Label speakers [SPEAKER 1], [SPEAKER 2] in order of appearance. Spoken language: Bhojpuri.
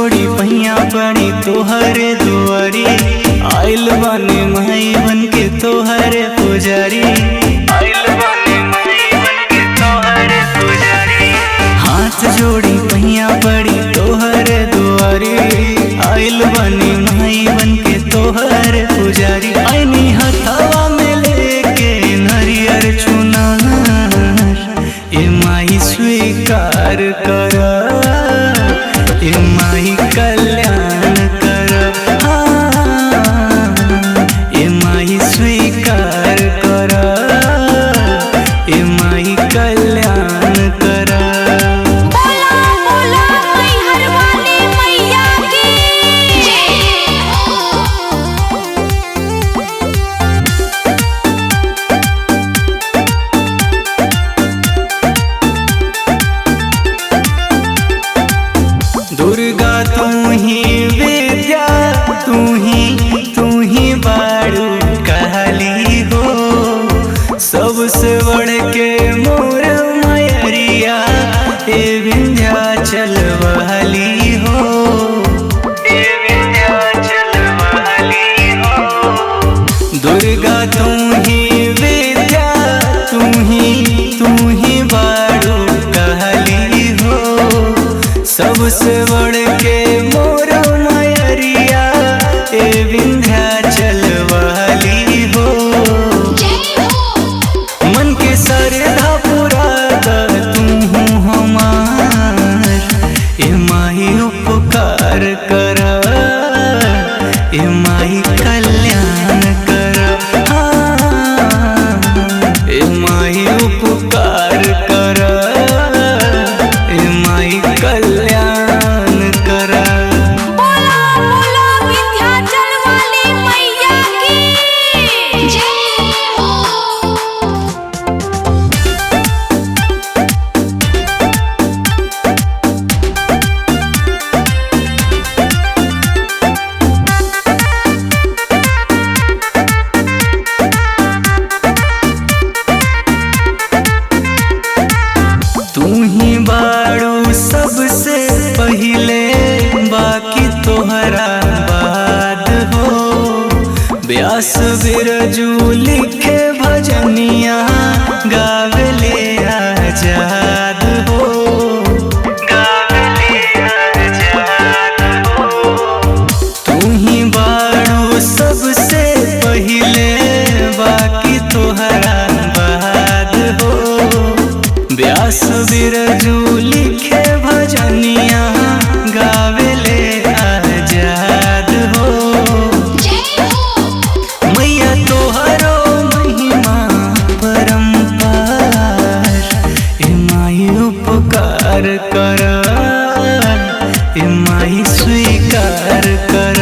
[SPEAKER 1] जोड़ी पहिया पड़ी तोहरे दुआरी, आइल बानी माई बन के तोहरे पुजारी, आइल बानी माई बन के तोहरे पुजारी। हाथ जोड़ी पहिया पड़ी तोहरे दुआरी, आइल बानी माई बन के तोहरे पुजारी। आईनी हथवा में लेके नरियर चुनार, ए माई स्वीकार कर, ए माई कल्याण कर, ए माई स्वीकार कर, ए माई कल्याण कर।
[SPEAKER 2] बोला बोला मैहर वाली मैया की जय हो।
[SPEAKER 1] दुर्गा तू ही विद्या, तू ही बारू कहली हो, सबसे बढ़ के मोर मयरिया ए विंध्याचल वाली हो, ए विंध्याचल वाली हो। दुर्गा तू ही विद्या, तू ही बारू कहली हो, सबसे बढ़ के मोर मयरिया ए विंध्याचल वाली हो।
[SPEAKER 2] जय हो।
[SPEAKER 1] मन के श्रद्धा पूरा तू हमार, ए माही उपकार कर, ए माही कल्याण कर, ए माही उपकार कर, ए माई कल्याण कर।
[SPEAKER 2] बोला बोला विंध्याचल वाली मैया की जय हो।
[SPEAKER 1] तू ही बाड़ू सबसे पहिले, बाकी तोहरा बाद हो। व्यास बिरजू लिखे भजनिया, गावले आजाद हो, गावले आजाद हो। तू ही बाड़ू सबसे पहिले, बाकी तोहरा बाद हो। व्यास बिरजू लिखे भजनिया, गावले आजाद हो।
[SPEAKER 2] जय हो।
[SPEAKER 1] मैया तोहरो महिमा परम्पार, ए माई उपकार कर, ए माई स्वीकार कर।